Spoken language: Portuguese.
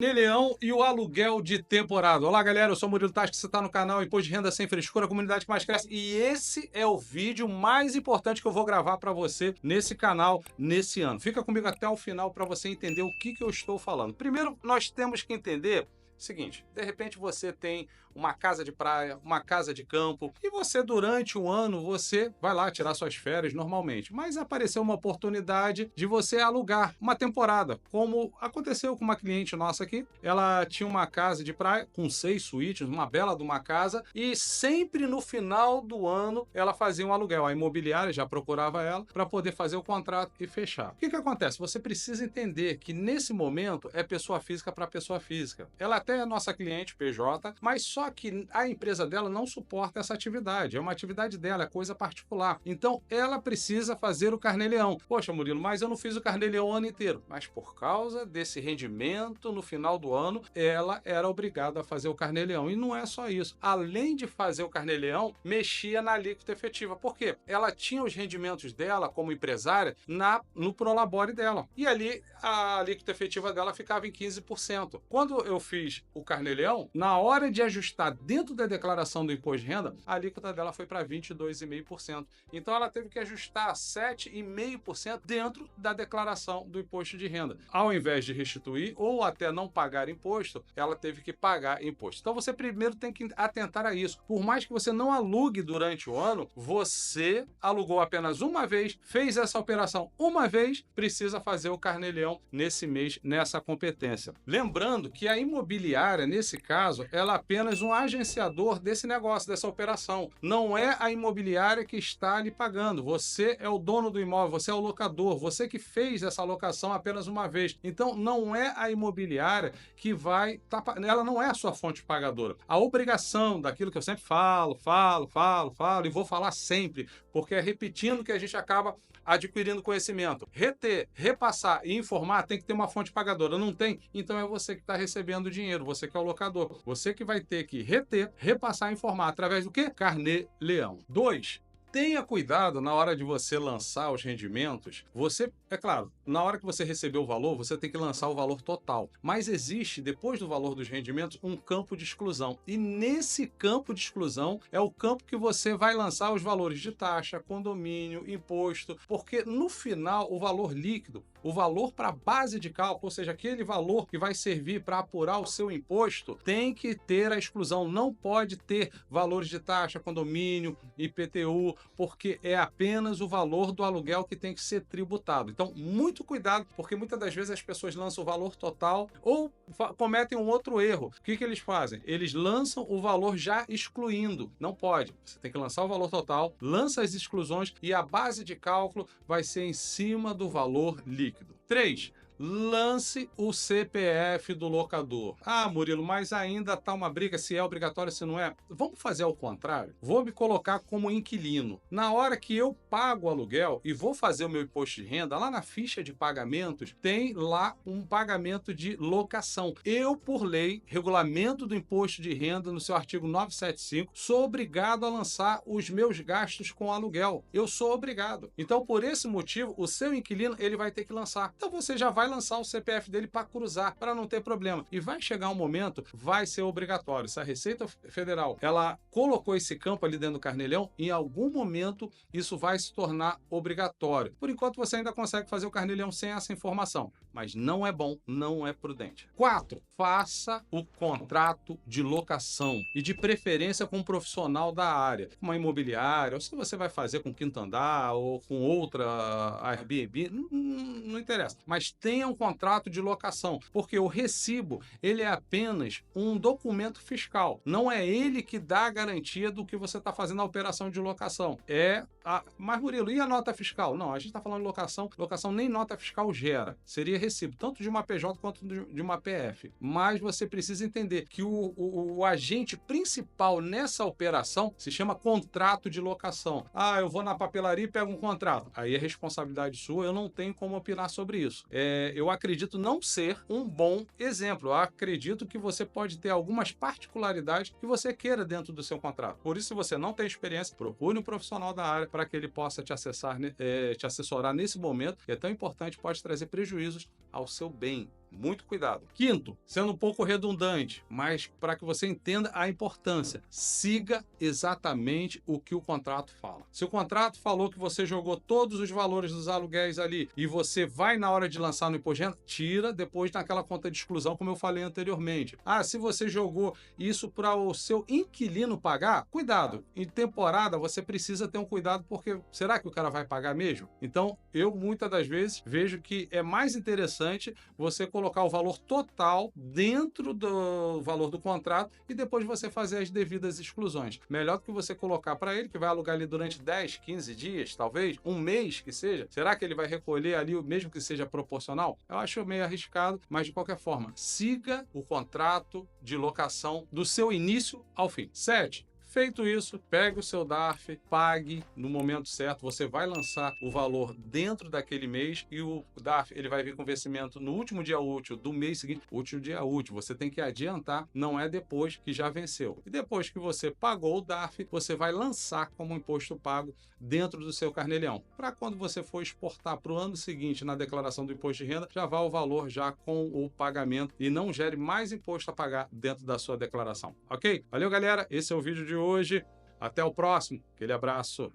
Leão e o aluguel de temporada. Olá, galera, eu sou o Murilo Tassi, você está no canal Imposto de Renda Sem Frescura, a comunidade que mais cresce. E esse é o vídeo mais importante que eu vou gravar para você nesse canal, nesse ano. Fica comigo até o final para você entender o que eu estou falando. Primeiro, nós temos que entender o seguinte: de repente você tem uma casa de praia, uma casa de campo, e você durante o ano você vai lá tirar suas férias normalmente, mas apareceu uma oportunidade de você alugar uma temporada, como aconteceu com uma cliente nossa aqui. Ela tinha uma casa de praia com 6 suítes, uma bela de uma casa, e sempre no final do ano ela fazia um aluguel. A imobiliária já procurava ela para poder fazer o contrato e fechar. O que acontece? Você precisa entender que nesse momento é pessoa física para pessoa física. Ela até é nossa cliente PJ, mas só que a empresa dela não suporta essa atividade. É uma atividade dela, é coisa particular. Então ela precisa fazer o carnê-leão. Poxa, Murilo, mas eu não fiz o carnê-leão o ano inteiro. Mas por causa desse rendimento no final do ano, ela era obrigada a fazer o carnê-leão. E não é só isso. Além de fazer o carnê-leão, mexia na alíquota efetiva. Por quê? Ela tinha os rendimentos dela como empresária no Prolabore dela. E ali a alíquota efetiva dela ficava em 15%. Quando eu fiz o carnê-leão, na hora de ajustar dentro da declaração do imposto de renda, a alíquota dela foi para 22,5%. Então ela teve que ajustar 7,5% dentro da declaração do imposto de renda. Ao invés de restituir ou até não pagar imposto, ela teve que pagar imposto. Então você primeiro tem que atentar a isso. Por mais que você não alugue durante o ano, você alugou apenas uma vez, fez essa operação uma vez, precisa fazer o carnê-leão nesse mês, nessa competência. Lembrando que a imobiliária, nesse caso, ela é apenas um agenciador desse negócio, dessa operação. Não é a imobiliária que está lhe pagando. Você é o dono do imóvel, você é o locador, você que fez essa locação apenas uma vez. Então, não é a imobiliária que vai... ela não é a sua fonte pagadora. A obrigação daquilo que eu sempre falo, e vou falar sempre, porque é repetindo que a gente acaba adquirindo conhecimento. Reter, repassar e informar tem que ter uma fonte pagadora. Não tem? Então é você que está recebendo o dinheiro, você que é o locador. Você que vai ter que reter, repassar e informar. Através do quê? Carnê-leão. 2. Tenha cuidado na hora de você lançar os rendimentos. Você, é claro, na hora que você receber o valor, você tem que lançar o valor total. Mas existe, depois do valor dos rendimentos, um campo de exclusão. E nesse campo de exclusão é o campo que você vai lançar os valores de taxa, condomínio, imposto, porque no final o valor líquido, o valor para a base de cálculo, ou seja, aquele valor que vai servir para apurar o seu imposto, tem que ter a exclusão. Não pode ter valores de taxa, condomínio, IPTU, porque é apenas o valor do aluguel que tem que ser tributado. Então, muito cuidado, porque muitas das vezes as pessoas lançam o valor total ou cometem um outro erro. O que eles fazem? Eles lançam o valor já excluindo. Não pode. Você tem que lançar o valor total, lança as exclusões e a base de cálculo vai ser em cima do valor líquido. 3. Lance o CPF do locador. Ah, Murilo, mas ainda está uma briga se é obrigatório, se não é. Vamos fazer ao contrário. Vou me colocar como inquilino. Na hora que eu pago o aluguel e vou fazer o meu imposto de renda, lá na ficha de pagamentos, tem lá um pagamento de locação. Eu, por lei, regulamento do imposto de renda, no seu artigo 975, sou obrigado a lançar os meus gastos com aluguel. Eu sou obrigado. Então, por esse motivo, o seu inquilino, ele vai ter que lançar. Então, você já vai lançar o CPF dele para cruzar, para não ter problema. E vai chegar um momento, vai ser obrigatório. Se a Receita Federal, ela colocou esse campo ali dentro do carnê-leão, em algum momento isso vai se tornar obrigatório. Por enquanto você ainda consegue fazer o carnê-leão sem essa informação, mas não é bom, não é prudente. 4. Faça o contrato de locação e de preferência com um profissional da área, uma imobiliária, ou se você vai fazer com quinto andar ou com outra Airbnb, não interessa. Mas tenha um contrato de locação, porque o recibo, ele é apenas um documento fiscal. Não é ele que dá a garantia do que você está fazendo a operação de locação. Mas, Murilo, e a nota fiscal? Não, a gente está falando de locação. Locação nem nota fiscal gera. Seria recibo, tanto de uma PJ quanto de uma PF. Mas você precisa entender que o agente principal nessa operação se chama contrato de locação. Ah, eu vou na papelaria e pego um contrato. Aí é responsabilidade sua, eu não tenho como opinar sobre isso. Eu acredito não ser um bom exemplo. Eu acredito que você pode ter algumas particularidades que você queira dentro do seu contrato. Por isso, se você não tem experiência, procure um profissional da área para que ele possa te assessorar nesse momento, que é tão importante, pode trazer prejuízos ao seu bem. Muito cuidado. Quinto, sendo um pouco redundante, mas para que você entenda a importância, siga exatamente o que o contrato fala. Se o contrato falou que você jogou todos os valores dos aluguéis ali e você vai na hora de lançar no imposto de renda, tira depois naquela conta de exclusão, como eu falei anteriormente. Ah, se você jogou isso para o seu inquilino pagar, cuidado. Em temporada você precisa ter um cuidado, porque será que o cara vai pagar mesmo? Então, eu muitas das vezes vejo que é mais interessante você colocar o valor total dentro do valor do contrato e depois você fazer as devidas exclusões. Melhor do que você colocar para ele, que vai alugar ali durante 10, 15 dias, talvez, um mês que seja. Será que ele vai recolher ali, mesmo que seja proporcional? Eu acho meio arriscado, mas de qualquer forma, siga o contrato de locação do seu início ao fim. 7. Feito isso, pegue o seu DARF, pague no momento certo, você vai lançar o valor dentro daquele mês e o DARF ele vai vir com vencimento no último dia útil do mês seguinte. Último dia útil, você tem que adiantar, não é depois que já venceu. E depois que você pagou o DARF, você vai lançar como imposto pago dentro do seu carnê-leão. Para quando você for exportar para o ano seguinte na declaração do imposto de renda, já vá o valor já com o pagamento e não gere mais imposto a pagar dentro da sua declaração, ok? Valeu, galera, esse é o vídeo de hoje. Até o próximo. Aquele abraço.